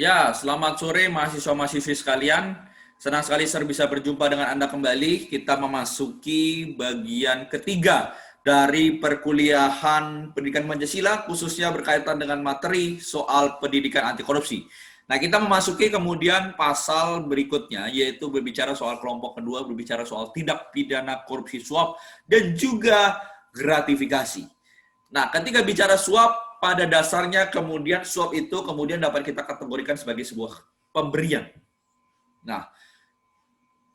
Ya, selamat sore mahasiswa-mahasiswi sekalian. Senang sekali saya bisa berjumpa dengan Anda kembali. Kita memasuki bagian ketiga dari perkuliahan pendidikan Pancasila, khususnya berkaitan dengan materi soal pendidikan anti korupsi. Nah, kita memasuki kemudian pasal berikutnya, yaitu berbicara soal kelompok kedua, berbicara soal tindak pidana korupsi suap, dan juga gratifikasi. Nah, ketika bicara suap, pada dasarnya kemudian suap itu kemudian dapat kita kategorikan sebagai sebuah pemberian. Nah,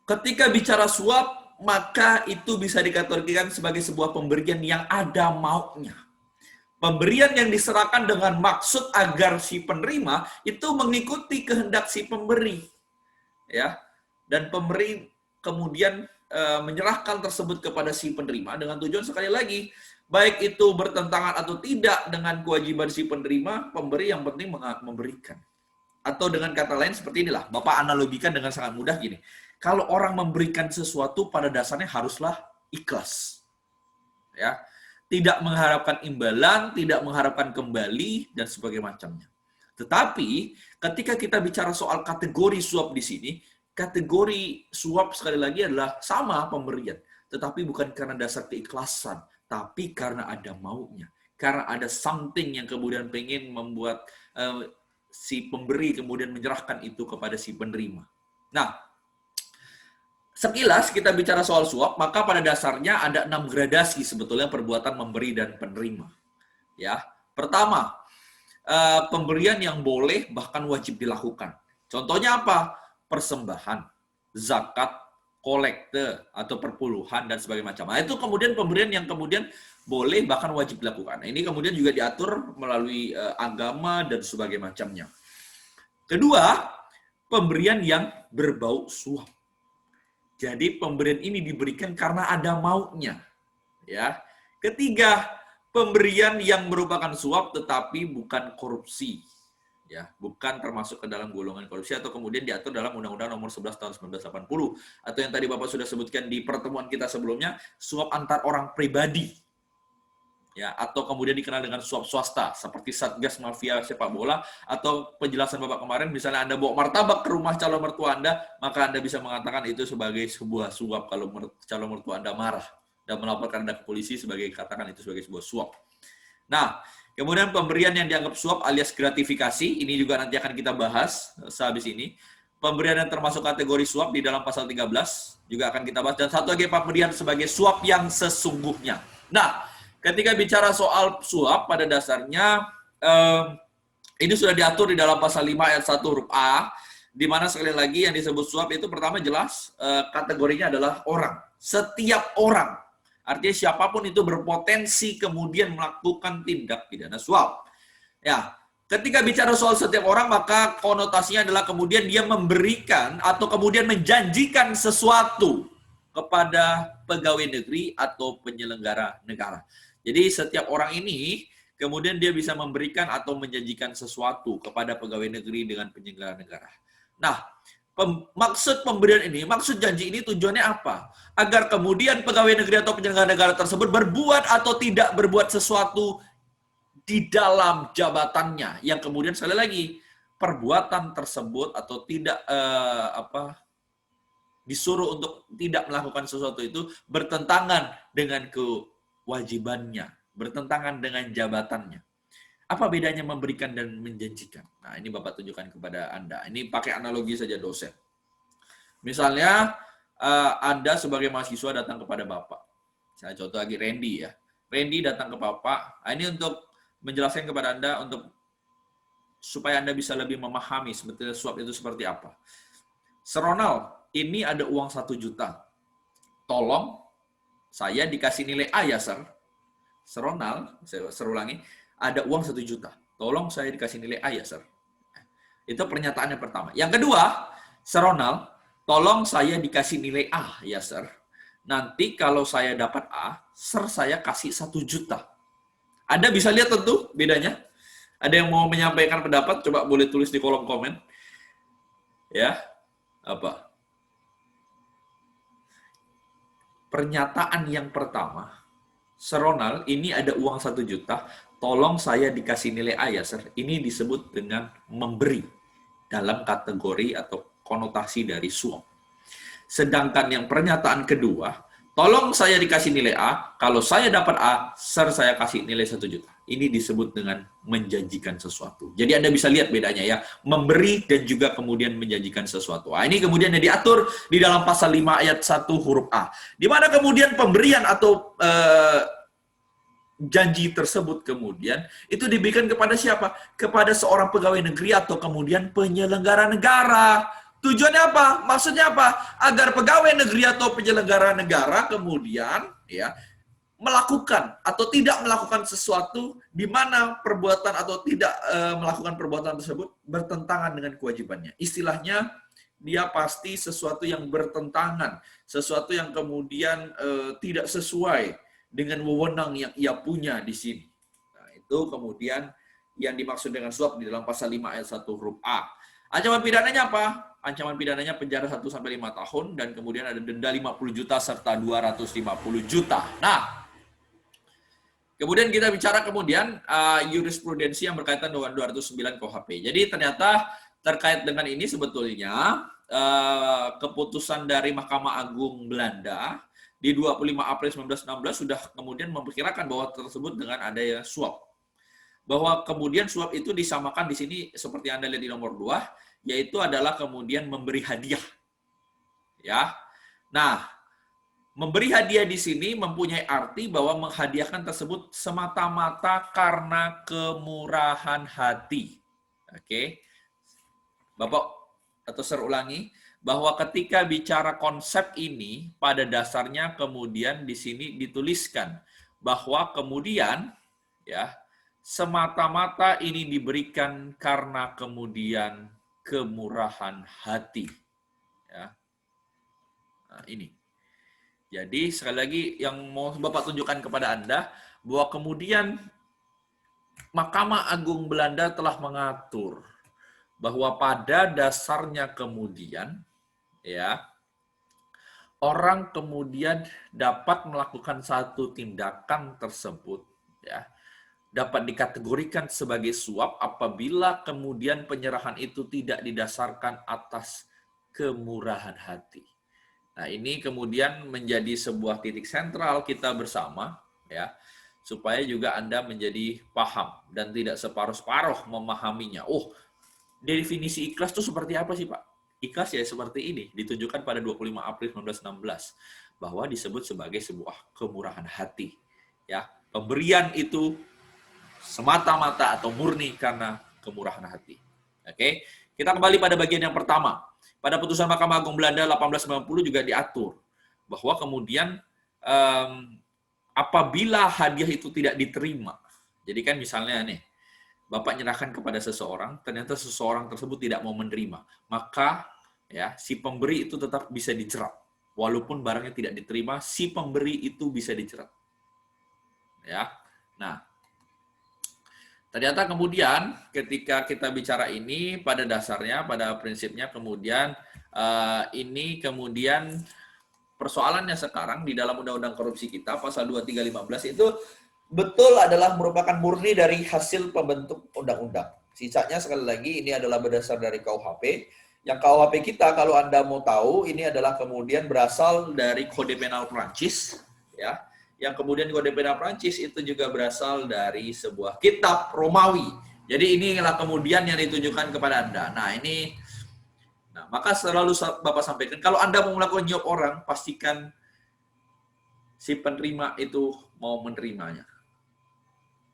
ketika bicara suap, maka itu bisa dikategorikan sebagai sebuah pemberian yang ada maunya. Pemberian yang diserahkan dengan maksud agar si penerima itu mengikuti kehendak si pemberi. Ya. Dan pemberi kemudian menyerahkan tersebut kepada si penerima dengan tujuan sekali lagi, baik itu bertentangan atau tidak dengan kewajiban si penerima, pemberi yang penting memberikan. Atau dengan kata lain seperti inilah, Bapak analogikan dengan sangat mudah gini. Kalau orang memberikan sesuatu pada dasarnya haruslah ikhlas. Ya. Tidak mengharapkan imbalan, tidak mengharapkan kembali dan sebagainya macamnya. Tetapi ketika kita bicara soal kategori suap di sini, kategori suap sekali lagi adalah sama pemberian, tetapi bukan karena dasar keikhlasan, tapi karena ada maunya, karena ada something yang kemudian pengen membuat si pemberi kemudian menyerahkan itu kepada si penerima. Nah, sekilas kita bicara soal suap, maka pada dasarnya ada 6 gradasi sebetulnya perbuatan memberi dan penerima. Ya, pertama, pemberian yang boleh bahkan wajib dilakukan. Contohnya apa? Persembahan, zakat, kolekte atau perpuluhan dan sebagainya macam. Nah, itu kemudian pemberian yang kemudian boleh bahkan wajib dilakukan. Nah, ini kemudian juga diatur melalui agama dan sebagainya macamnya. Kedua, pemberian yang berbau suap. Jadi pemberian ini diberikan karena ada maunya. Ya. Ketiga, pemberian yang merupakan suap tetapi bukan korupsi. Ya, bukan termasuk ke dalam golongan korupsi atau kemudian diatur dalam Undang-Undang Nomor 11 Tahun 1980 atau yang tadi Bapak sudah sebutkan di pertemuan kita sebelumnya, suap antar orang pribadi. Ya, atau kemudian dikenal dengan suap swasta seperti Satgas Mafia Sepak Bola atau penjelasan Bapak kemarin misalnya Anda bawa martabak ke rumah calon mertua Anda, maka Anda bisa mengatakan itu sebagai sebuah suap kalau calon mertua Anda marah dan melaporkan Anda ke polisi sebagai katakan itu sebagai sebuah suap. Nah, kemudian pemberian yang dianggap suap alias gratifikasi, ini juga nanti akan kita bahas sehabis ini. Pemberian yang termasuk kategori suap di dalam pasal 13 juga akan kita bahas. Dan satu lagi pemberian sebagai suap yang sesungguhnya. Nah, ketika bicara soal suap, pada dasarnya ini sudah diatur di dalam pasal 5 ayat 1 huruf A, di mana sekali lagi yang disebut suap itu pertama jelas kategorinya adalah orang. Setiap orang. Artinya siapapun itu berpotensi kemudian melakukan tindak pidana suap. Ya, ketika bicara soal setiap orang, maka konotasinya adalah kemudian dia memberikan atau kemudian menjanjikan sesuatu kepada pegawai negeri atau penyelenggara negara. Jadi setiap orang ini kemudian dia bisa memberikan atau menjanjikan sesuatu kepada pegawai negeri dengan penyelenggara negara. Nah, maksud pemberian ini, maksud janji ini tujuannya apa? Agar kemudian pegawai negeri atau penyelenggara negara tersebut berbuat atau tidak berbuat sesuatu di dalam jabatannya, yang kemudian sekali lagi perbuatan tersebut atau tidak disuruh untuk tidak melakukan sesuatu itu bertentangan dengan kewajibannya, bertentangan dengan jabatannya. Apa bedanya memberikan dan menjanjikan? Nah, ini Bapak tunjukkan kepada Anda. Ini pakai analogi saja dosen. Misalnya, Anda sebagai mahasiswa datang kepada Bapak. Saya contoh lagi Randy ya. Randy datang ke Bapak. Nah, ini untuk menjelaskan kepada Anda untuk supaya Anda bisa lebih memahami sebetulnya suap itu seperti apa. Seronal, ini ada uang 1 juta. Tolong saya dikasih nilai A ya, Sir. Seronal, saya ulangi, ada uang 1 juta. Tolong saya dikasih nilai A ya, Sir. Itu pernyataan yang pertama. Yang kedua, Seronal, tolong saya dikasih nilai A ya, Sir. Nanti kalau saya dapat A, Sir saya kasih 1 juta. Anda bisa lihat tentu bedanya. Ada yang mau menyampaikan pendapat? Coba boleh tulis di kolom komen. Ya, apa? Pernyataan yang pertama, Seronal, ini ada uang 1 juta, tolong saya dikasih nilai A ya, Sir. Ini disebut dengan memberi. dalam kategori atau konotasi dari suap. Sedangkan yang pernyataan kedua, tolong saya dikasih nilai A, kalau saya dapat A, sir saya kasih nilai 1 juta. Ini disebut dengan menjanjikan sesuatu. Jadi Anda bisa lihat bedanya ya, memberi dan juga kemudian menjanjikan sesuatu. Nah, ini kemudian yang diatur di dalam pasal 5 ayat 1 huruf A. Di mana kemudian pemberian atau janji tersebut kemudian itu diberikan kepada siapa? Kepada seorang pegawai negeri atau kemudian penyelenggara negara. Tujuannya apa? Maksudnya apa? Agar pegawai negeri atau penyelenggara negara kemudian ya melakukan atau tidak melakukan sesuatu di mana perbuatan atau tidak melakukan perbuatan tersebut bertentangan dengan kewajibannya. Istilahnya dia pasti sesuatu yang bertentangan, sesuatu yang kemudian tidak sesuai dengan wewenang yang ia punya di sini. Nah, itu kemudian yang dimaksud dengan suap di dalam pasal 5 ayat 1 huruf A. Ancaman pidananya apa? Ancaman pidananya penjara 1 sampai 5 tahun dan kemudian ada denda 50 juta serta 250 juta. Nah, kemudian kita bicara kemudian jurisprudensi yang berkaitan dengan 209 KUHP. Jadi ternyata terkait dengan ini sebetulnya keputusan dari Mahkamah Agung Belanda di 25 April 1916 sudah kemudian memperkirakan bahwa tersebut dengan adanya suap. Bahwa kemudian suap itu disamakan di sini seperti Anda lihat di nomor 2, yaitu adalah kemudian memberi hadiah. Ya. Nah, memberi hadiah di sini mempunyai arti bahwa menghadiahkan tersebut semata-mata karena kemurahan hati. Oke. Bapak atau saya ulangi bahwa ketika bicara konsep ini pada dasarnya kemudian di sini dituliskan bahwa kemudian ya semata-mata ini diberikan karena kemudian kemurahan hati. Ya. Nah, ini. Jadi sekali lagi yang mau Bapak tunjukkan kepada Anda bahwa kemudian Mahkamah Agung Belanda telah mengatur bahwa pada dasarnya kemudian ya orang kemudian dapat melakukan satu tindakan tersebut ya dapat dikategorikan sebagai suap apabila kemudian penyerahan itu tidak didasarkan atas kemurahan hati. Nah, ini kemudian menjadi sebuah titik sentral kita bersama, ya, supaya juga Anda menjadi paham dan tidak separuh-separuh memahaminya. Oh, definisi ikhlas itu seperti apa sih, Pak? Ikhlas ya seperti ini, ditunjukkan pada 25 April 1916, bahwa disebut sebagai sebuah kemurahan hati. Ya, pemberian itu semata-mata atau murni karena kemurahan hati. Oke, kita kembali pada bagian yang pertama. Pada putusan Mahkamah Agung Belanda 1890 juga diatur bahwa kemudian apabila hadiah itu tidak diterima, jadi kan misalnya nih, Bapak nyerahkan kepada seseorang, ternyata seseorang tersebut tidak mau menerima, maka ya si pemberi itu tetap bisa dijerat, walaupun barangnya tidak diterima, si pemberi itu bisa dijerat. Ya, nah. Ternyata kemudian ketika kita bicara ini pada dasarnya, pada prinsipnya kemudian ini kemudian persoalannya sekarang di dalam Undang-Undang Korupsi kita pasal 2315 itu betul adalah merupakan murni dari hasil pembentuk undang-undang. Sisanya sekali lagi ini adalah berdasar dari KUHP. Yang KUHP kita kalau Anda mau tahu ini adalah kemudian berasal dari Kode Penal Prancis ya. Yang kemudian Kode Penal Prancis itu juga berasal dari sebuah kitab Romawi. Jadi inilah kemudian yang ditunjukkan kepada Anda. Nah, ini maka selalu Bapak sampaikan, kalau Anda mau melakukan nyuap orang, pastikan si penerima itu mau menerimanya.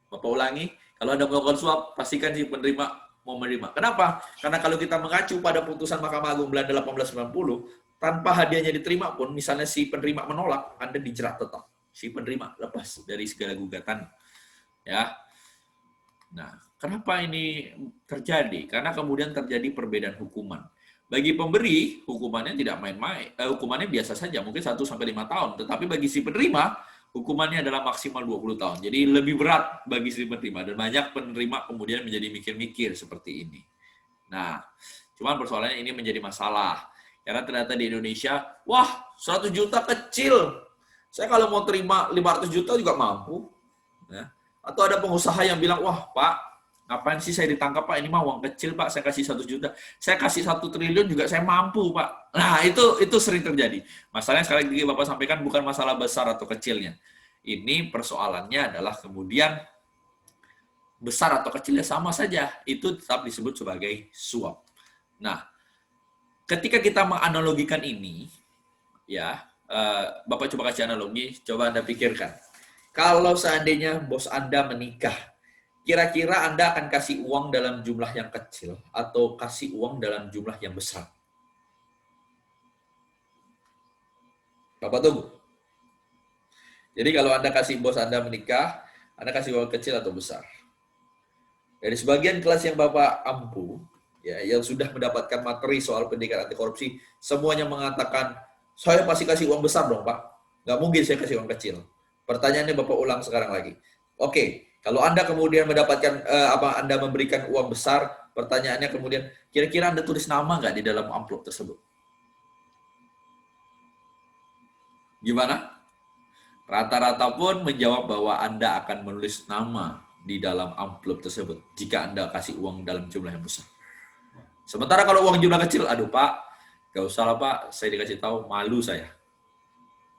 Bapak ulangi, kalau Anda melakukan suap, pastikan si penerima mau menerima. Kenapa? Karena kalau kita mengacu pada putusan Mahkamah Agung Belanda 1890, tanpa hadiahnya diterima pun, misalnya si penerima menolak, Anda dijerat tetap. Si penerima lepas dari segala gugatan. Ya. Nah, kenapa ini terjadi? Karena kemudian terjadi perbedaan hukuman. Bagi pemberi, hukumannya tidak main-main. Hukumannya biasa saja, mungkin 1 sampai 5 tahun. Tetapi bagi si penerima, hukumannya adalah maksimal 20 tahun. Jadi lebih berat bagi si penerima. Dan banyak penerima kemudian menjadi mikir-mikir seperti ini. Nah, cuman persoalannya ini menjadi masalah. Karena ternyata di Indonesia, wah 100 juta kecil. Saya kalau mau terima 500 juta juga mampu. Ya. Atau ada pengusaha yang bilang, wah Pak, Apaan sih saya ditangkap Pak? Ini mah uang kecil Pak, saya kasih 1 juta. Saya kasih 1 triliun juga saya mampu Pak. Nah itu sering terjadi. Masalahnya sekali lagi Bapak sampaikan bukan masalah besar atau kecilnya. Ini persoalannya adalah kemudian besar atau kecilnya sama saja. Itu tetap disebut sebagai suap. Nah, ketika kita menganalogikan ini, ya, Bapak coba kasih analogi, coba Anda pikirkan. Kalau seandainya bos Anda menikah, kira-kira Anda akan kasih uang dalam jumlah yang kecil atau kasih uang dalam jumlah yang besar? Bapak tunggu. Jadi kalau Anda kasih bos Anda menikah, Anda kasih uang kecil atau besar? Dari sebagian kelas yang Bapak ampu, ya, yang sudah mendapatkan materi soal pendidikan anti korupsi, semuanya mengatakan, saya pasti kasih uang besar dong Pak. Nggak mungkin saya kasih uang kecil. Pertanyaannya Bapak ulang sekarang lagi. Oke, kalau Anda kemudian mendapatkan, Anda memberikan uang besar, pertanyaannya kemudian, kira-kira Anda tulis nama nggak di dalam amplop tersebut? Gimana? Rata-rata pun menjawab bahwa Anda akan menulis nama di dalam amplop tersebut jika Anda kasih uang dalam jumlah yang besar. Sementara kalau uang jumlah kecil, aduh Pak, gak usah lah Pak, saya dikasih tahu, malu saya.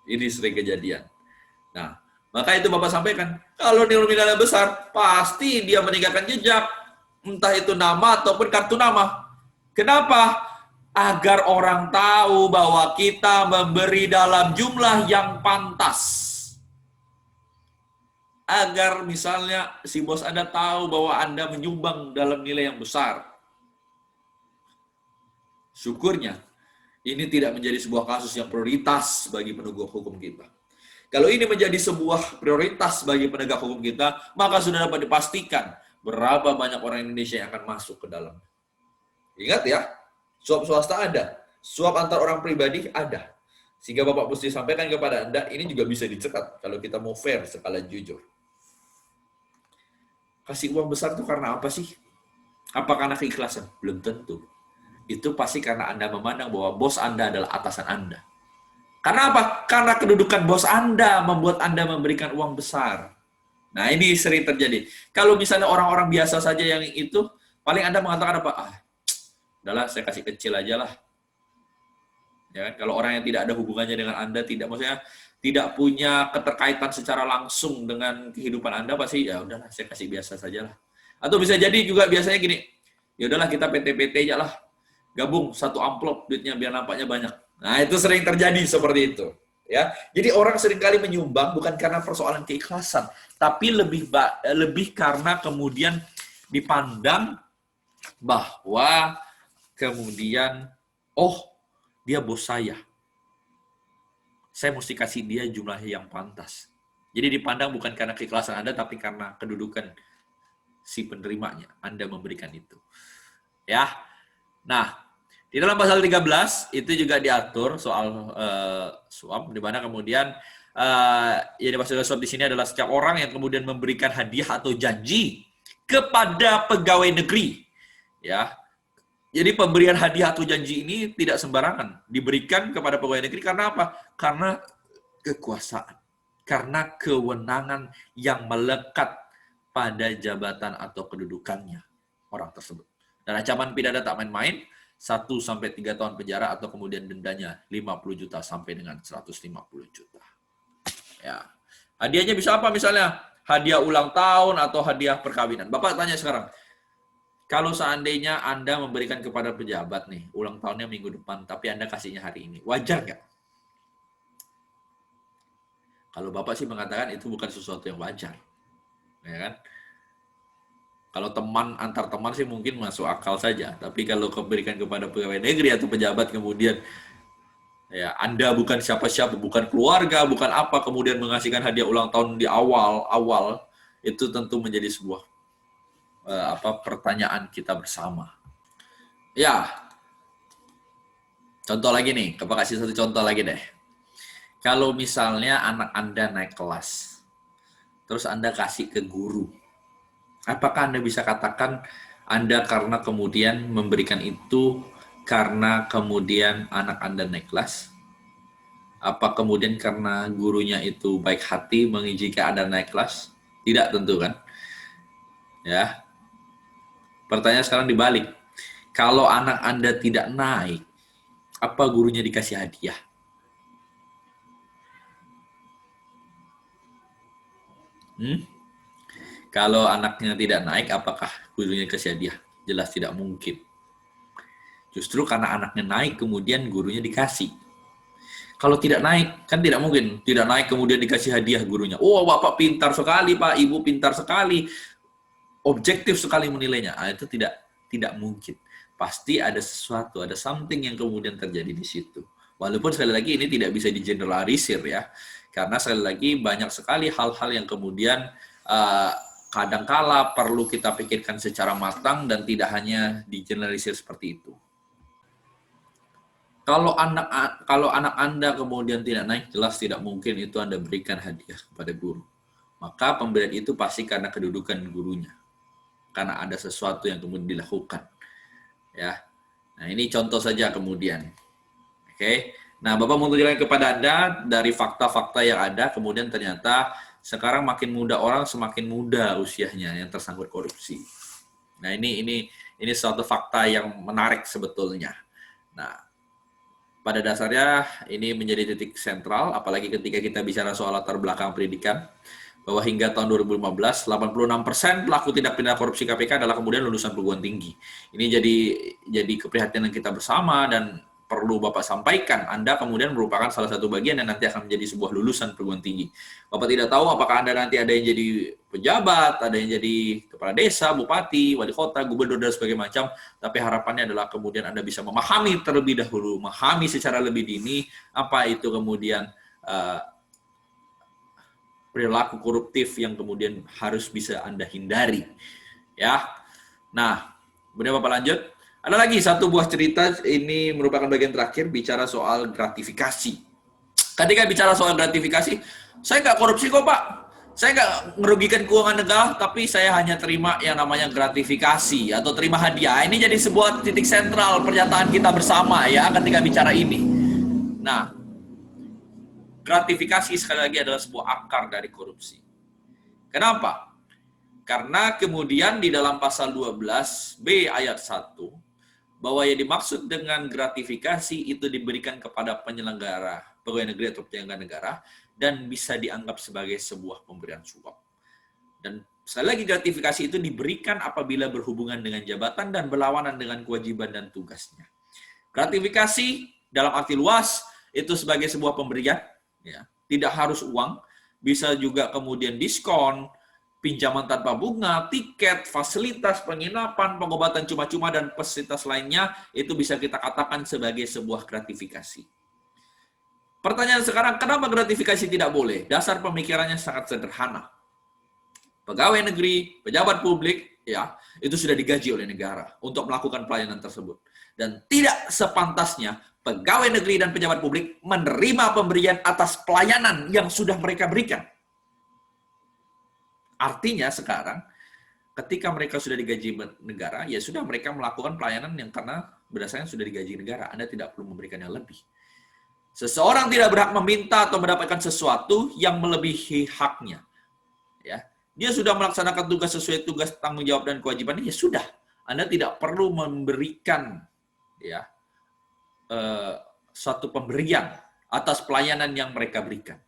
Ini sering kejadian. Nah, maka itu Bapak sampaikan, kalau nominalnya besar, pasti dia meninggalkan jejak, entah itu nama ataupun kartu nama. Kenapa? Agar orang tahu bahwa kita memberi dalam jumlah yang pantas. Agar misalnya si bos Anda tahu bahwa Anda menyumbang dalam nilai yang besar. Syukurnya, ini tidak menjadi sebuah kasus yang prioritas bagi penegak hukum kita. Kalau ini menjadi sebuah prioritas bagi penegak hukum kita, maka sudah dapat dipastikan berapa banyak orang Indonesia yang akan masuk ke dalam. Ingat ya, suap swasta ada, suap antar orang pribadi ada. Sehingga Bapak mesti sampaikan kepada Anda, ini juga bisa dicekat kalau kita mau fair sekali jujur. Kasih uang besar itu karena apa sih? Apa karena keikhlasan? Belum tentu. Itu pasti karena Anda memandang bahwa bos Anda adalah atasan Anda. Karena apa? Karena kedudukan bos Anda membuat Anda memberikan uang besar. Nah, ini sering terjadi. Kalau misalnya orang-orang biasa saja yang itu, paling Anda mengatakan apa? Udahlah, saya kasih kecil aja lah. Ya kan? Kalau orang yang tidak ada hubungannya dengan Anda, maksudnya tidak punya keterkaitan secara langsung dengan kehidupan Anda, pasti ya udahlah, saya kasih biasa saja lah. Atau bisa jadi juga biasanya gini, ya udahlah kita PT-PT aja lah. Gabung satu amplop duitnya biar nampaknya banyak. Nah, itu sering terjadi seperti itu, ya. Jadi orang seringkali menyumbang bukan karena persoalan keikhlasan, tapi lebih karena kemudian dipandang bahwa kemudian dia bos saya mesti kasih dia jumlah yang pantas. Jadi dipandang bukan karena keikhlasan Anda, tapi karena kedudukan si penerimanya. Anda memberikan itu. Ya. Nah, di dalam pasal 13 itu juga diatur soal suap, di mana kemudian yang dimaksud suap di sini adalah setiap orang yang kemudian memberikan hadiah atau janji kepada pegawai negeri. Ya. Jadi pemberian hadiah atau janji ini tidak sembarangan diberikan kepada pegawai negeri karena apa? Karena kekuasaan, karena kewenangan yang melekat pada jabatan atau kedudukannya orang tersebut. Dan ancaman pidana tak main-main, 1-3 tahun penjara atau kemudian dendanya 50 juta sampai dengan 150 juta. Ya. Hadiahnya bisa apa misalnya? Hadiah ulang tahun atau hadiah perkawinan. Bapak tanya sekarang, kalau seandainya Anda memberikan kepada pejabat nih, ulang tahunnya minggu depan, tapi Anda kasihnya hari ini, wajar nggak? Kalau Bapak sih mengatakan itu bukan sesuatu yang wajar. Ya kan? Kalau antar teman sih mungkin masuk akal saja. Tapi kalau diberikan kepada pegawai negeri atau pejabat kemudian, ya Anda bukan siapa-siapa, bukan keluarga, bukan apa, kemudian mengasihkan hadiah ulang tahun di awal, itu tentu menjadi sebuah pertanyaan kita bersama. Ya, contoh lagi nih, kasih satu contoh lagi deh. Kalau misalnya anak Anda naik kelas, terus Anda kasih ke guru, apakah Anda bisa katakan Anda karena kemudian memberikan itu karena kemudian anak Anda naik kelas? Apa kemudian karena gurunya itu baik hati mengizinkan Anda naik kelas? Tidak tentu kan? Ya. Pertanyaan sekarang dibalik. Kalau anak Anda tidak naik, apa gurunya dikasih hadiah? Kalau anaknya tidak naik, apakah gurunya dikasih hadiah? Jelas tidak mungkin. Justru karena anaknya naik, kemudian gurunya dikasih. Kalau tidak naik, kan tidak mungkin. Tidak naik, kemudian dikasih hadiah gurunya. Oh, Bapak pintar sekali, Pak. Ibu pintar sekali. Objektif sekali menilainya. Itu tidak mungkin. Pasti ada sesuatu, ada something yang kemudian terjadi di situ. Walaupun sekali lagi ini tidak bisa digeneralisir ya. Karena sekali lagi banyak sekali hal-hal yang kemudian kadangkala perlu kita pikirkan secara matang dan tidak hanya digeneralisir seperti itu. Kalau anak Anda kemudian tidak naik, jelas tidak mungkin itu Anda berikan hadiah kepada guru. Maka pemberian itu pasti karena kedudukan gurunya. Karena ada sesuatu yang kemudian dilakukan. Ya. Nah, ini contoh saja kemudian. Oke. Nah, Bapak mau tunjukkan kepada Anda dari fakta-fakta yang ada, kemudian ternyata sekarang makin muda orang, semakin muda usianya yang tersangkut korupsi. Nah, ini suatu fakta yang menarik sebetulnya. Nah, pada dasarnya ini menjadi titik sentral, apalagi ketika kita bicara soal latar belakang pendidikan, bahwa hingga tahun 2015, 86% pelaku tindak pidana korupsi KPK adalah kemudian lulusan perguruan tinggi. Ini jadi keprihatinan kita bersama dan perlu Bapak sampaikan, Anda kemudian merupakan salah satu bagian yang nanti akan menjadi sebuah lulusan perguruan tinggi. Bapak tidak tahu apakah Anda nanti ada yang jadi pejabat, ada yang jadi kepala desa, bupati, wali kota, gubernur, dan sebagainya macam, tapi harapannya adalah kemudian Anda bisa memahami terlebih dahulu, memahami secara lebih dini apa itu kemudian perilaku koruptif yang kemudian harus bisa Anda hindari. Ya. Nah, kemudian Bapak lanjut. Ada lagi satu buah cerita, ini merupakan bagian terakhir, bicara soal gratifikasi. Ketika bicara soal gratifikasi, saya nggak korupsi kok Pak. Saya nggak merugikan keuangan negara, tapi saya hanya terima yang namanya gratifikasi atau terima hadiah. Ini jadi sebuah titik sentral pernyataan kita bersama ya ketika bicara ini. Nah, gratifikasi sekali lagi adalah sebuah akar dari korupsi. Kenapa? Karena kemudian di dalam pasal 12B ayat 1, bahwa yang dimaksud dengan gratifikasi itu diberikan kepada penyelenggara, pegawai negeri atau penyelenggara negara, dan bisa dianggap sebagai sebuah pemberian suap. Dan sekali lagi gratifikasi itu diberikan apabila berhubungan dengan jabatan dan berlawanan dengan kewajiban dan tugasnya. Gratifikasi dalam arti luas itu sebagai sebuah pemberian, ya, tidak harus uang, bisa juga kemudian diskon, pinjaman tanpa bunga, tiket, fasilitas penginapan, pengobatan cuma-cuma, dan fasilitas lainnya, itu bisa kita katakan sebagai sebuah gratifikasi. Pertanyaan sekarang, kenapa gratifikasi tidak boleh? Dasar pemikirannya sangat sederhana. Pegawai negeri, pejabat publik, ya, itu sudah digaji oleh negara untuk melakukan pelayanan tersebut. Dan tidak sepantasnya pegawai negeri dan pejabat publik menerima pemberian atas pelayanan yang sudah mereka berikan. Artinya sekarang, ketika mereka sudah digaji negara, ya sudah mereka melakukan pelayanan yang karena berdasarkan sudah digaji negara. Anda tidak perlu memberikan yang lebih. Seseorang tidak berhak meminta atau mendapatkan sesuatu yang melebihi haknya. Ya, dia sudah melaksanakan tugas sesuai tugas tanggung jawab dan kewajibannya, ya sudah. Anda tidak perlu memberikan ya suatu pemberian atas pelayanan yang mereka berikan.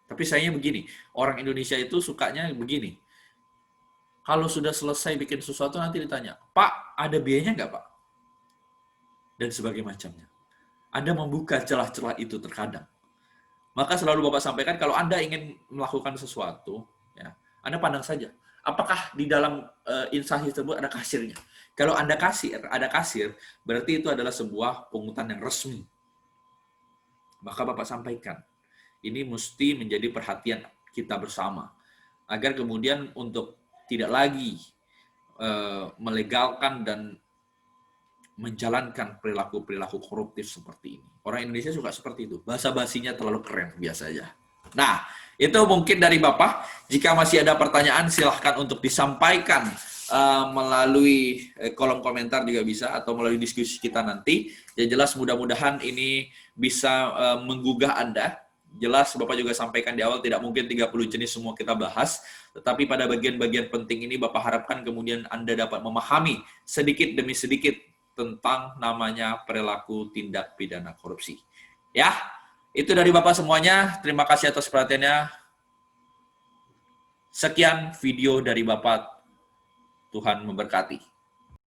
Tapi sayangnya begini, orang Indonesia itu sukanya begini. Kalau sudah selesai bikin sesuatu nanti ditanya, Pak, ada biayanya nggak Pak? Dan sebagainya macamnya. Anda membuka celah-celah itu terkadang. Maka selalu Bapak sampaikan, kalau Anda ingin melakukan sesuatu, ya, Anda pandang saja. Apakah di dalam instansi tersebut ada kasirnya? Kalau Anda ada kasir, berarti itu adalah sebuah pungutan yang resmi. Maka Bapak sampaikan, ini mesti menjadi perhatian kita bersama. Agar kemudian untuk tidak lagi melegalkan dan menjalankan perilaku-perilaku koruptif seperti ini. Orang Indonesia suka seperti itu. Bahasa basinya terlalu keren, biasa aja. Nah, itu mungkin dari Bapak. Jika masih ada pertanyaan, silahkan untuk disampaikan melalui kolom komentar juga bisa, atau melalui diskusi kita nanti. Yang jelas mudah-mudahan ini bisa menggugah Anda, jelas Bapak juga sampaikan di awal tidak mungkin 30 jenis semua kita bahas, tetapi pada bagian-bagian penting ini Bapak harapkan kemudian Anda dapat memahami sedikit demi sedikit tentang namanya perilaku tindak pidana korupsi. Ya, itu dari Bapak semuanya. Terima kasih atas perhatiannya. Sekian video dari Bapak. Tuhan memberkati.